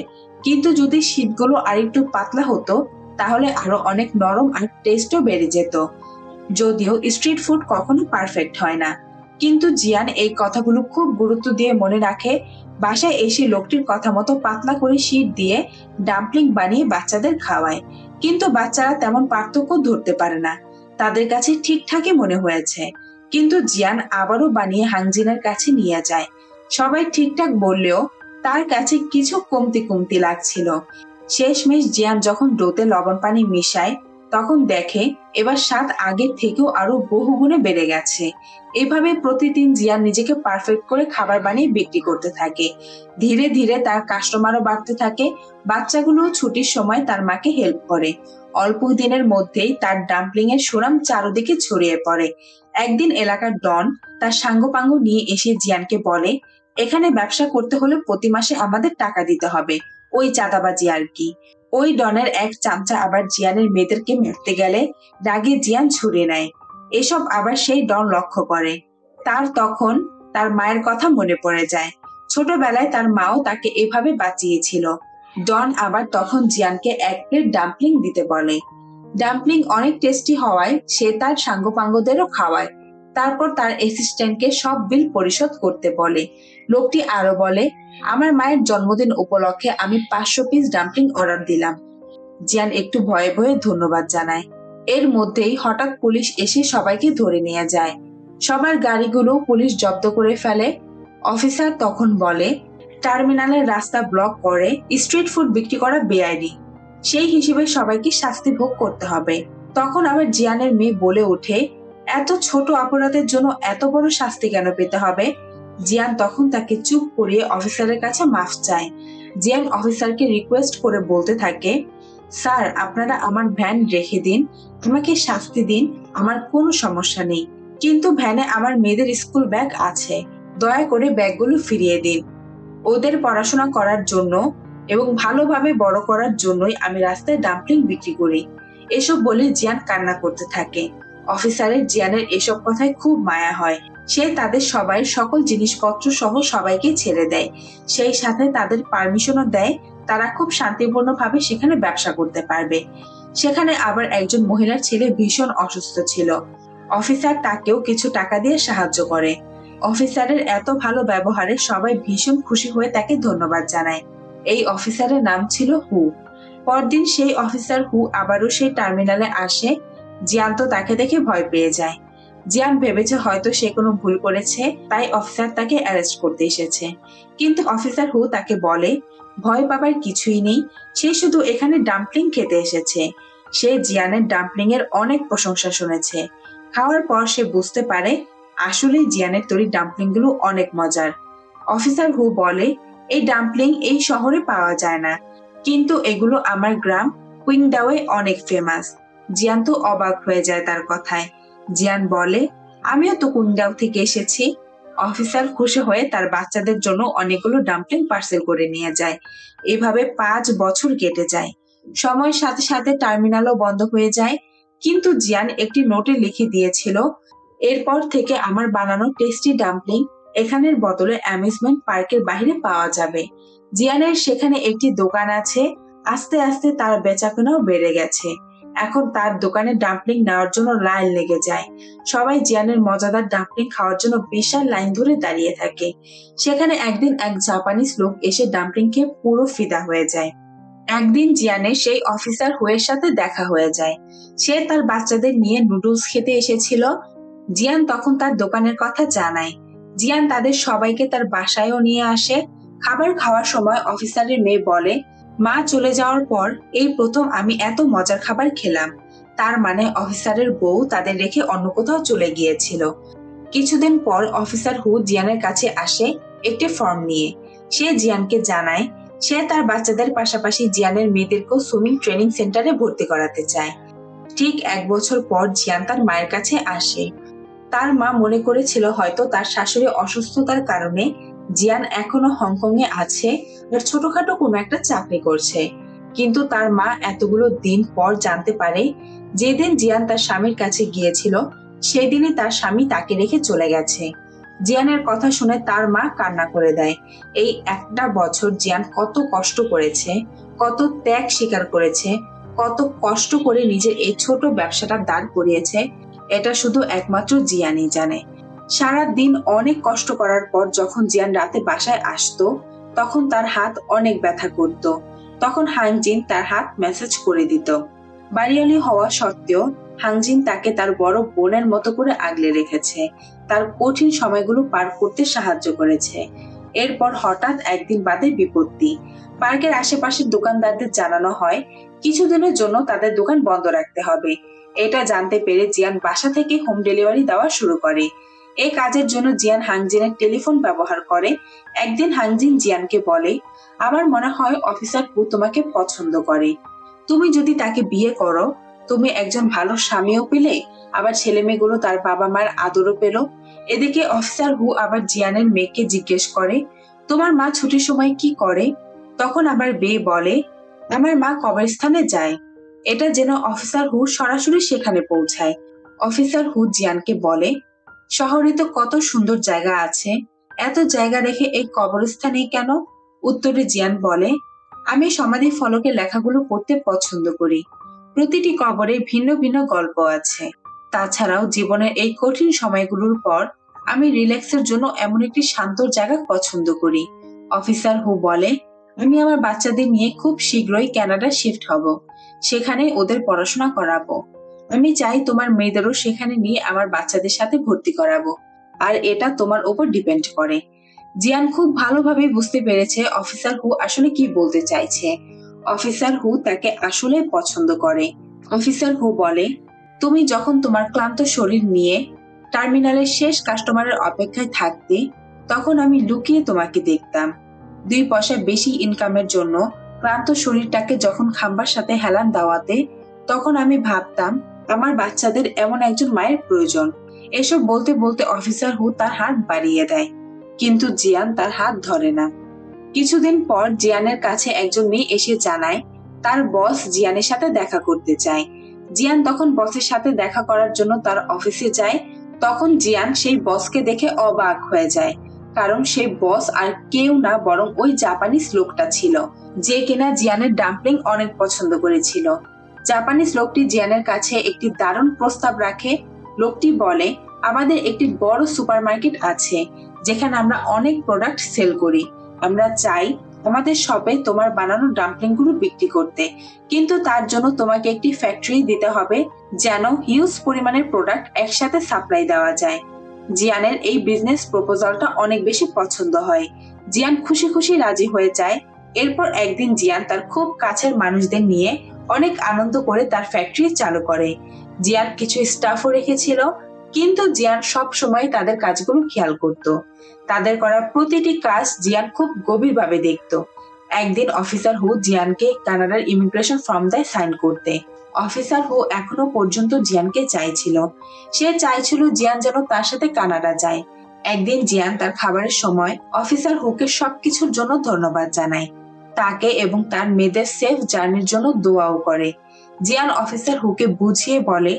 কিন্তু যদি শীতগুলো আরেকটু পাতলা হতো তাহলে আরো অনেক নরম আর টেস্টও বেড়ে যেত। যদিও স্ট্রিট ফুড কখনো পারফেক্ট হয় না, কিন্তু জিয়ান এই কথাগুলো খুব গুরুত্ব দিয়ে মনে রাখে। বাসায় এসে লোকটির কথা মতো পাতলা করে শীত দিয়ে ডাম্পলিং বানিয়ে বাচ্চাদের খাওয়ায়। কিন্তু বাচ্চারা তেমন পার্থক্য ধরতে পারে না, তাদের কাছে ঠিকঠাকই মনে হয়েছে। কিন্তু জিয়ান আবারও বানিয়ে হাংজিনের কাছে নিয়ে যায়। সবাই ঠিকঠাক বললেও তার কাছে কিছু কমতি কমতি লাগছিল। শেষমেশ জিয়ান যখন ডোতে লবণ পানি মিশায়, তখন দেখে এবার স্বাদ আগের থেকেও আরো বহুগুণে বেড়ে গেছে। এভাবে প্রতিদিন জিয়ান নিজেকে পারফেক্ট করে খাবার বানিয়ে বিক্রি করতে থাকে। ধীরে ধীরে তার কাস্টমারও বাড়তে থাকে। বাচ্চাগুলো ছুটির সময় তার মাকে হেল্প করে। অল্প দিনের মধ্যেই তার ডাম্পলিং এর সুনাম চারদিকে ছড়িয়ে পড়ে। একদিন এলাকার ডন তার সাঙ্গপাঙ্গ নিয়ে এসে জিয়ানকে বলে, এখানে ব্যবসা করতে হলে প্রতি মাসে আমাদের টাকা দিতে হবে। ওই চাঁদাবাজি আর কি। ওই ডনের এক চামচা আবার জিয়ানের মেয়েদেরকে মারতে গেলে রাগে জিয়ান ছুড়ে নেয়। এসব আবার সেই ডন লক্ষ্য করে। তার তখন তার মায়ের কথা মনে পড়ে যায়। ছোটবেলায় তার মাও তাকে এভাবে বাঁচিয়েছিল। ডন আবার তখন জিয়ানকে এক প্লেট ডাম্পলিং দিতে বলে। ডাম্পলিং অনেক টেস্টি হওয়ায় সে তার সাঙ্গপাঙ্গদেরও খাওয়ায়। তারপর তার অ্যাসিস্ট্যান্টকে সব বিল পরিশোধ করতে বলে। লোকটি আরো বলে, আমার মায়ের জন্মদিন উপলক্ষে আমি 500 পিস ডাম্পলিং অর্ডার দিলাম। জিয়ান একটু ভয়ে ভয়ে ধন্যবাদ জানায়। এর মধ্যেই হঠাৎ পুলিশ এসে সবাইকে ধরে নিয়ে যায়। সবার গাড়িগুলো পুলিশ জব্দ করে ফেলে। অফিসার তখন বলে, টার্মিনালের রাস্তা ব্লক করে স্ট্রিট ফুড বিক্রি করা বেআইনি, সেই হিসেবে সবাইকে শাস্তি ভোগ করতে হবে। তখন আবার জিয়ানের মেয়ে বলে ওঠে, এত ছোট অপরাধের জন্য এত বড় শাস্তি কেন পেতে হবে? জিয়ান তখন তাকে চুপ করিয়ে অফিসারের কাছে মাফ চায়। জিয়ান অফিসারকে রিকোয়েস্ট করে বলতে থাকে, স্যার আপনারা আমার ভ্যান রেখে দিন, আমাকে শাস্তি দিন, আমার কোনো সমস্যা নেই, কিন্তু ভ্যানে আমার মেয়েদের স্কুল ব্যাগ আছে, দয়া করে ব্যাগগুলো ফিরিয়ে দিন। ওদের পড়াশোনা করার জন্য এবং ভালোভাবে বড় করার জন্যই আমি রাস্তায় ডাম্পলিং বিক্রি করি। এসব বলে জিয়ান কান্না করতে থাকে। অফিসারের জিয়ানের এসব কথায় খুব মায়া হয়। সে তাদের সবাই সকল জিনিসপত্র সহ সবাইকে ছেড়ে দেয়। সেই সাথে তাদের পারমিশনও দেয় তারা খুব শান্তিপূর্ণভাবে সেখানে ব্যবসা করতে পারবে। সেখানে আবার একজন মহিলার ছেলে ভীষণ অসুস্থ ছিল। অফিসার তাকেও কিছু টাকা দিয়ে সাহায্য করে। অফিসারের এত ভালো ব্যবহারে সবাই ভীষণ খুশি হয়ে তাকে ধন্যবাদ জানায়। এই অফিসারের নাম ছিল হু। পরদিন সেই অফিসার হু আবারও সেই টার্মিনালে আসে। জিয়ান তো তাকে দেখে ভয় পেয়ে যায়। জিয়ান ভেবেছে হয়তো সে কোনো ভুল করেছে, তাই অফিসার তাকে অ্যারেস্ট করতে এসেছে। কিন্তু অফিসার হু তাকে বলে ভয় পাবার কিছুই নেই, সে শুধু এখানে ডাম্পলিং খেতে এসেছে। সে জিয়ানের ডাম্পলিং এর অনেক প্রশংসা শুনেছে। খাওয়ার পর সে বুঝতে পারে আসলে জিয়ানের তৈরি ডাম্পলিং গুলো অনেক মজার। অফিসার হু বলে এই ডাম্পলিং এই শহরে পাওয়া যায় না, কিন্তু এগুলো আমার গ্রাম কুইংডাওয়ে অনেক ফেমাস। জিয়ান তো অবাক হয়ে যায় তার কথায়। জিয়ান বলে আমিও তো কুইংডাও থেকে এসেছি। অফিসার খুশি হয়ে তার বাচ্চাদের জন্য অনেকগুলো ডাম্পলিং পার্সেল করে নিয়ে যায়। এভাবে 5 বছর কেটে যায়। সময়ের সাথে সাথে টার্মিনালও বন্ধ হয়ে যায়, কিন্তু জিয়ান একটি নোটে লিখে দিয়েছিল এরপর থেকে আমার বানানো টেস্টি ডাম্পলিং এখানের বদলে অ্যামিউজমেন্ট পার্কের বাইরে পাওয়া যাবে। জিয়ানের সেখানে একটি দোকান আছে। আস্তে আস্তে তার বেচাকেনাও বেড়ে গেছে। এখন তার দোকানে ডাম্পলিং নেওয়ার জন্য লাইন লেগে যায়। সবাই জিয়ানের মজাদার ডাম্পলিং খাওয়ার জন্য বিশাল লাইন ধরে দাঁড়িয়ে থাকে। সেখানে একদিন এক জাপানিজ লোক এসে ডাম্পলিং খেয়ে পুরো ফিদা হয়ে যায়। একদিন জিয়ানের সেই অফিসার হুয়ের সাথে দেখা হয়ে যায়। সে তার বাচ্চাদের নিয়ে নুডলস খেতে এসেছিল। জিয়ান তখন তার দোকানের কথা জানায়। জিয়ান তাদের সবাইকে তার বাসায়ও নিয়ে আসে। খাবার খাওয়ার সময় অফিসারের মেয়ে বলে মা চলে যাওয়ার পর এই প্রথম আমি এত মজার খাবার খেলাম। তার মানে অফিসারের বউ তাদের রেখে অন্য কোথাও চলে গিয়েছিল। কিছুদিন পর অফিসার হু জিয়ানের কাছে আসে একটি ফর্ম নিয়ে। সে জিয়ানকে জানায় সে তার বাচ্চাদের পাশাপাশি জিয়ানের মেয়েদেরকেও সুইমিং ট্রেনিং সেন্টারে ভর্তি করাতে চায়। ঠিক 1 বছর পর জিয়ান তার মায়ের কাছে আসে। তার মা মনে করেছিল হয়তো তার শাশুড়ি অসুস্থতার কারণে জিয়ান এখনো হংকং এ আছে আর ছোটখাটো কোনো একটা চাকরি করছে। কিন্তু তার মা এতগুলো দিন পর জানতে পারে যেদিন জিয়ান তার স্বামীর কাছে গিয়েছিল সেদিনই তার স্বামী তাকে রেখে চলে গেছে। জিয়ানের কথা শুনে তার মা কান্না করে দেয়। এই একটা বছর জিয়ান কত কষ্ট করেছে, কত ত্যাগ স্বীকার করেছে, কত কষ্ট করে নিজের এই ছোট ব্যবসাটা দাঁড় করিয়েছে, এটা শুধু একমাত্র জিয়ানই জানে। সারা দিন অনেক কষ্ট করার পর যখন জিয়ান রাতে বাসায় আসতো তখন তার হাত অনেক ব্যথা করত। তখন হাংজিন তার হাত ম্যাসাজ করে দিত। বাড়িয়ালি হওয়া সত্ত্বেও হাংজিন তাকে তার বড় বোনের মতো করে আগলে রেখেছে, তার কঠিন সময়গুলো পার করতে সাহায্য করেছে। এরপর হঠাৎ একদিন বাদে বিপত্তি। পার্কের আশেপাশের দোকানদারদের জানানো হয় কিছুদিনের জন্য তাদের দোকান বন্ধ রাখতে হবে। এটা জানতে পেরে জিয়ান বাসা থেকে হোম ডেলিভারি দেওয়া শুরু করে। এই কাজের জন্য জিয়ান হাংজিনের টেলিফোন ব্যবহার করে। একদিন হাংজিন জিয়ানকে বলে আমার মনে হয় অফিসার হু তোমাকে পছন্দ করে। তুমি যদি তাকে বিয়ে করো তুমি একজন ভালো স্বামীও পেলে, আবার ছেলে মেয়েগুলো তার বাবা মার আদরও পেল। এদিকে অফিসার হু আবার জিয়ানের মেয়েকে জিজ্ঞেস করে তোমার মা ছুটির সময় কি করে? তখন আবার বে বলে আমার মা কবরস্থানে যায়। এটা যেন অফিসার হু সরাসরি সেখানে পৌঁছায়। অফিসার হু জিয়ানকে বলে শহরে তো কত সুন্দর জায়গা আছে, এত জায়গা রেখে এই কবরস্থানে কেন? উত্তরে জিয়ান বলে আমি সমাধি ফলকে লেখাগুলো পড়তে পছন্দ করি। প্রতিটি কবরে ভিন্ন ভিন্ন গল্প আছে। তাছাড়াও জীবনের এই কঠিন সময়গুলোর পর আমি রিল্যাক্সের জন্য এমন একটি শান্ত জায়গা পছন্দ করি। অফিসার হু বলে আমি আমার বাচ্চাদের নিয়ে খুব শীঘ্রই কানাডা শিফট হব, সেখানে ওদের পড়াশোনা করাবো। আমি চাই তোমার মেয়েদেরও সেখানে নিয়ে আমার বাচ্চাদের সাথে ভর্তি করাবো, আর এটা তোমার উপর ডিপেন্ড করে। জিয়ান খুব ভালোভাবে বুঝতে পেরেছে অফিসার হু আসলে কি বলতে চাইছে। অফিসার হু তাকে আসলে পছন্দ করে। অফিসার হু বলে তুমি যখন তোমার ক্লান্ত শরীর নিয়ে টার্মিনালের শেষ কাস্টমারের অপেক্ষায় থাকতে তখন আমি লুকিয়ে তোমাকে দেখতাম। 2 পয়সা বেশি ইনকামের জন্য ক্লান্ত শরীরটাকে যখন খাম্বার সাথে হেলান দেওয়াতে তখন আমি ভাবতাম আমার বাচ্চাদের এমন একজন মায়ের প্রয়োজন। এসব বলতে বলতে অফিসার হু তার হাত বাড়িয়ে দেয়, কিন্তু জিয়ান তার হাত ধরে না। কিছুদিন পর জিয়ানের কাছে একজন মেয়ে এসে জানায় তার বস জিয়ানের সাথে দেখা করতে চায়। জিয়ান তখন বসের সাথে দেখা করার জন্য তার অফিসে যায়। তখন জিয়ান সেই বসকে দেখে অবাক হয়ে যায়, কারণ সেই বস আর কেউ না বরং ওই জাপানিজ লোকটা ছিল, যে কিনা জিয়ানের ডাম্পলিং অনেক পছন্দ করেছিল। জাপানিজ লোকটি জিয়ানের কাছে একটি দারুণ প্রস্তাব রাখে। লোকটি বলে, আমাদের একটি বড় সুপারমার্কেট আছে যেখানে আমরা অনেক প্রোডাক্ট সেল করি। আমরা চাই আমাদের শপে তোমার বানানো ডাম্পলিং গুলো বিক্রি করতে, কিন্তু তার জন্য তোমাকে একটি ফ্যাক্টরি দিতে হবে যেন হিউজ পরিমাণের প্রোডাক্ট একসাথে সাপ্লাই দেওয়া যায়। জিয়ানের এই বিজনেস প্রপোজালটা অনেক বেশি পছন্দ হয়। জিয়ান খুশি খুশি রাজি হয়ে যায়। এরপর একদিন জিয়ান তার খুব কাছের মানুষদের নিয়ে অনেক আনন্দ করে তার ফ্যাক্টরি চালু করে। জিয়ান কিছু স্টাফও রেখেছিল, কিন্তু জিয়ান সব সময় তাদের কাজগুলো খেয়াল করত। তাদের করা প্রতিটি কাজ জিয়ান খুব গভীরভাবে দেখত। একদিন অফিসার হু জিয়ানকে কানাডার ইমিগ্রেশন ফর্ম দেয় সাইন করতে। অফিসার হু এখনো পর্যন্ত জিয়ানকে চাইছিল। সে চাইছিল জিয়ান যেন তার সাথে কানাডা যায়। একদিন জিয়ান তার খাবারের সময় অফিসার হুকে সবকিছুর জন্য ধন্যবাদ জানায়। তাকে এবং তার মেয়েদের সেফ জার্নির জন্য দোয়াও করে। জিয়ান অফিসার হুকে বুঝিয়ে বলে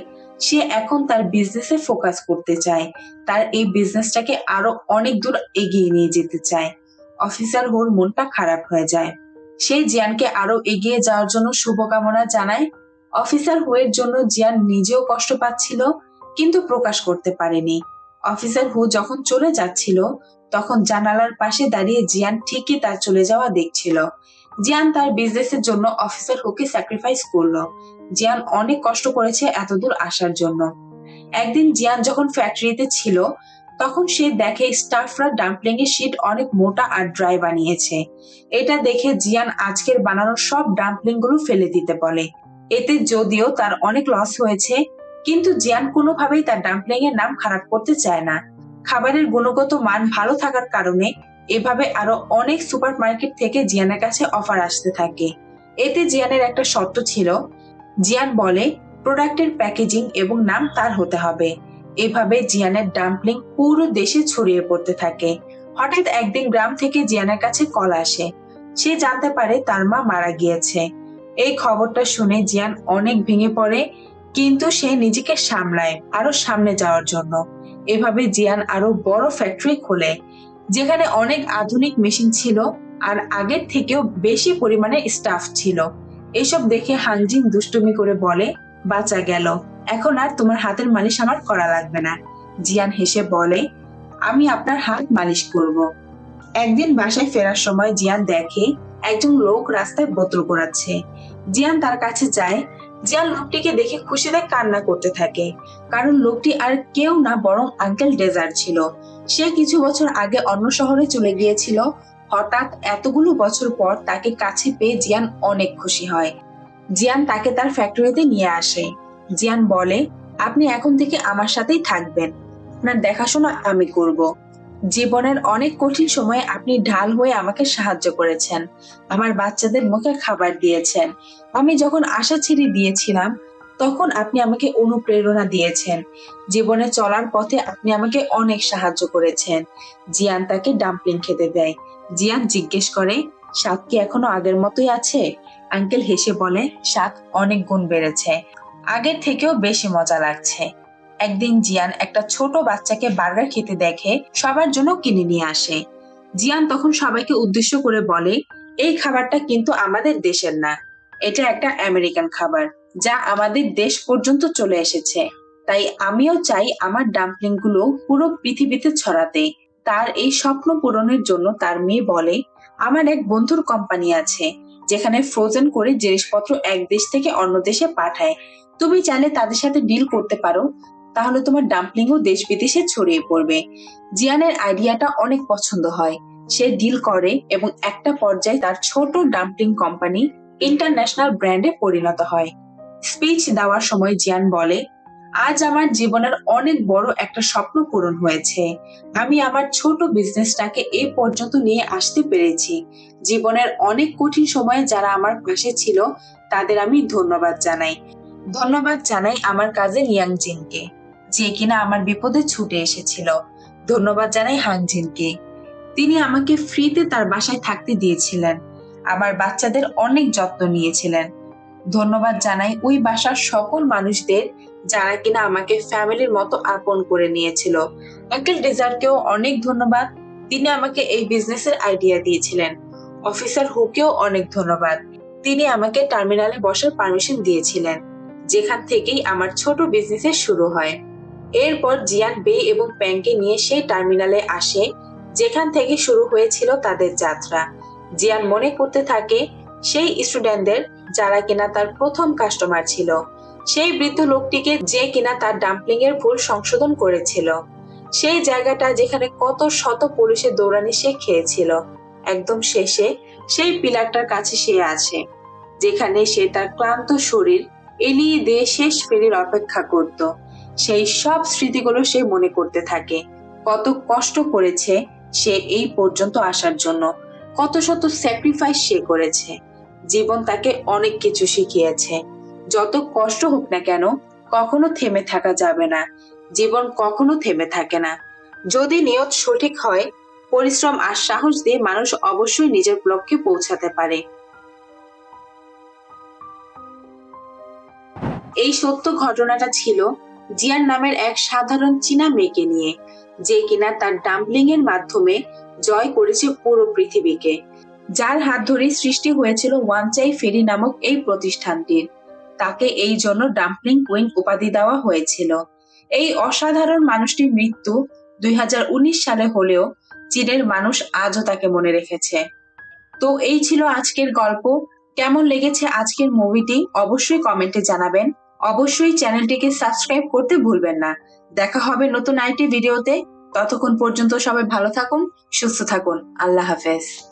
সে এখন তার বিজনেসে ফোকাস করতে চায়, তার এই বিজনেসটাকে আরো অনেক দূর এগিয়ে নিয়ে যেতে চায়। অফিসার হুর মনটা খারাপ হয়ে যায়। সে জিয়ানকে আরো এগিয়ে যাওয়ার জন্য শুভকামনা জানায়। অফিসার হুয়ের জন্য জিয়ান নিজেও কষ্ট পাচ্ছিল, কিন্তু প্রকাশ করতে পারেনি। অফিসার হু যখন চলে যাচ্ছিল, তখন জানালার পাশে দাঁড়িয়ে জিয়ান ঠিকই তার চলে যাওয়া দেখছিল। জিয়ান তার বিজনেসের জন্য অফিসার হুকে স্যাক্রিফাইস করলো। জিয়ান অনেক কষ্ট করেছে এতদূর আসার জন্য। একদিন জিয়ান যখন ফ্যাক্টরিতে ছিল, তখন সে দেখে স্টাফরা ডাম্পলিং এর শীট অনেক মোটা আর ড্রাই বানিয়েছে। এটা দেখে জিয়ান আজকের বানানো সব ডাম্পলিং গুলো ফেলে দিতে বলে। এতে যদিও তার অনেক লস হয়েছে, কিন্তু জিয়ান কোনোভাবেই তার ডাম্পলিং এর নাম খারাপ করতে চায় না। খাবারের গুণগত মান ভালো থাকার কারণে এভাবে আরো অনেক সুপারমার্কেট থেকে জিয়ানের কাছে অফার আসতে থাকে। এতে জিয়ানের একটা শর্ত ছিল। জিয়ান বলে প্রোডাক্টের প্যাকেজিং এবং নাম তার হতে হবে। এভাবে জিয়ানের ডাম্পলিং পুরো দেশে ছড়িয়ে পড়তে থাকে। হঠাৎ একদিন গ্রাম থেকে জিয়ানের কাছে কল আসে। সে জানতে পারে তার মা মারা গিয়েছে। এই খবরটা শুনে জিয়ান অনেক ভেঙে পড়ে, কিন্তু সে নিজেকে সামলায় আরো সামনে যাওয়ার জন্য। এভাবে জিয়ান আরো বড় ফ্যাক্টরি খোলে, যেখানে অনেক আধুনিক মেশিন ছিল আর আগের থেকেও বেশি পরিমাণে স্টাফ ছিল। এসব দেখে হাংজিন দুষ্টুমি করে বলে, বাঁচা গেল, এখন আর তোমার হাতের মালিশ আমার করা লাগবে না। জিয়ান হেসে বলে, আমি আপনার হাত মালিশ করব। একদিন বাসায় ফেরার সময় জিয়ান দেখে একজন লোক রাস্তায় বোতল পোড়াচ্ছে। জিয়ান তার কাছে যায়। জিয়ান লোকটিকে দেখে খুশিতে কান্না করতে থাকে, কারণ লোকটি আর কেউ না বরং আঙ্কেল ডেজার্ট ছিল। সে কিছু বছর আগে অন্য শহরে চলে গিয়েছিল। হঠাৎ এতগুলো বছর পর তাকে কাছে পেয়ে জিয়ান অনেক খুশি হয়। জিয়ান তাকে তার ফ্যাক্টরিতে নিয়ে আসে। জিয়ান বলে, আপনি এখন থেকে আমার সাথেই থাকবেন, আপনার দেখাশোনা আমি করব। জীবনের অনেক কঠিন সময়ে আপনি ঢাল হয়ে আমাকে সাহায্য করেছেন, আমার বাচ্চাদের মুখে খাবার দিয়েছেন। আমি যখন আশা ছেড়ে দিয়েছিলাম, তখন আপনি আমাকে অনুপ্রেরণা দিয়েছেন। জীবনে চলার পথে আপনি আমাকে অনেক সাহায্য করেছেন। জিয়ান তাকে ডাম্পলিং খেতে দেয়। জিয়ান জিজ্ঞেস করে, স্বাদ কি এখনো আগের মতোই আছে? আঙ্কেল হেসে বলে, স্বাদ অনেক গুণ বেড়েছে, আগের থেকেও বেশি মজা লাগছে। একদিন জিয়ান একটা ছোট বাচ্চাকে বার্গার খেতে দেখে, সবার জন্য কিনে নিয়ে আসে। জিয়ান তখন সবাইকে উদ্দেশ্য করে বলে, এই খাবারটা কিন্তু আমাদের দেশের না, এটা একটা আমেরিকান খাবার, যা আমাদের দেশ পর্যন্ত চলে এসেছে। তাই আমিও চাই আমার ডাম্পলিং গুলো পুরো পৃথিবীতে ছড়াতে। তার এই স্বপ্ন পূরণের জন্য তার মেয়ে বলে, আমার এক বন্ধুর কোম্পানি আছে যেখানে ফ্রোজেন করে জিনিসপত্র এক দেশ থেকে অন্য দেশে পাঠায়। তুমি চাইলে তাদের সাথে ডিল করতে পারো, তাহলে তোমার ডাম্পলিংও দেশ বিদেশে ছড়িয়ে পড়বে। জিয়ানের আইডিয়াটা অনেক পছন্দ হয়। সে ডিল করে এবং একটা পর্যায়ে তার ছোট ডাম্পলিং কোম্পানি ইন্টারন্যাশনাল ব্র্যান্ডে পরিণত হয়। স্পিচ দেওয়ার সময় জিয়ান বলে, আজ আমার জীবনের অনেক বড় একটা স্বপ্ন পূরণ হয়েছে। আমি আমার ছোট বিজনেসটাকে এই পর্যন্ত নিয়ে আসতে পেরেছি। জীবনের অনেক কঠিন সময়ে যারা আমার পাশে ছিল, তাদের আমি ধন্যবাদ জানাই। ধন্যবাদ জানাই আমার কাজিন ইয়াংজিনকে, যে কিনা আমার বিপদে ছুটে এসেছিল। ধন্যবাদ জানাই হাংজিনকে, তিনি আমাকে ফ্রিতে তার বাসায় থাকতে দিয়েছিলেন, আমার বাচ্চাদের অনেক যত্ন নিয়েছিলেন। ধন্যবাদ জানাই ওই বাসার সকল মানুষদের যারা কিনা আমাকে ফ্যামিলির মতো আপন করে নিয়েছিল। আঙ্কেল ডেজার্টকেও অনেক ধন্যবাদ, তিনি আমাকে এই বিজনেসের আইডিয়া দিয়েছিলেন। অফিসার হুকেও অনেক ধন্যবাদ, তিনি আমাকে টার্মিনালে বসার পারমিশন দিয়েছিলেন, যেখান থেকেই আমার ছোট বিজনেসের শুরু হয়। এরপর জিয়ান বে এবং প্যাংকে নিয়ে সেই টার্মিনালে আসে যেখান থেকে শুরু হয়েছিল তাদের যাত্রা। জিয়ান মনে করতে থাকে সেই স্টুডেন্টদের যারা কিনা তার প্রথম কাস্টমার ছিল, সেই বৃদ্ধ লোকটিকে যে কিনা তার ডাম্পলিং এর ভুল সংশোধন করেছিল, সেই জায়গাটা যেখানে কত শত পুলিশের দৌড়ানি সে খেয়েছিল। একদম শেষে সেই পিলারটার কাছে সে আছে যেখানে সে তার ক্লান্ত শরীর এলিয়ে দিয়ে শেষ ফেরির অপেক্ষা করত। সেই সব স্মৃতিগুলো সে মনে করতে থাকে, কত কষ্ট করেছে সে এই পর্যন্ত আসার জন্য, কত শত স্যাক্রিফাইস সে করেছে। জীবন তাকে অনেক কিছু শিখিয়েছে। যত কষ্ট হোক না কেন, কখনো থেমে থাকা যাবে না। জীবন কখনো থেমে থাকে না। যদি নিয়ত সঠিক হয়, পরিশ্রম আর সাহস দিয়ে মানুষ অবশ্যই নিজের লক্ষ্যে পৌঁছাতে পারে। এই সত্য ঘটনাটা ছিল জিয়ান নামের এক সাধারণ চীনা মেয়েকে নিয়ে, যে কিনা তার ডাম্পলিং এর মাধ্যমে জয় করেছে পুরো পৃথিবীকে, যার হাত ধরে সৃষ্টি হয়েছিল ওয়ানচাই ফেরি নামক এই প্রতিষ্ঠানটির। তাকে এই জন্য ডাম্পলিং কুইন উপাধি দেওয়া হয়েছিল। এই অসাধারণ মানুষটির মৃত্যু 2019 সালে হলেও চীনের মানুষ আজও তাকে মনে রেখেছে। তো এই ছিল আজকের গল্প। কেমন লেগেছে আজকের মুভিটি অবশ্যই কমেন্টে জানাবেন। অবশ্যই চ্যানেলটিকে সাবস্ক্রাইব করতে ভুলবেন না। দেখা হবে নতুন আরেকটি ভিডিওতে। ততক্ষণ পর্যন্ত সবাই ভালো থাকুন, সুস্থ থাকুন। আল্লাহ হাফেজ।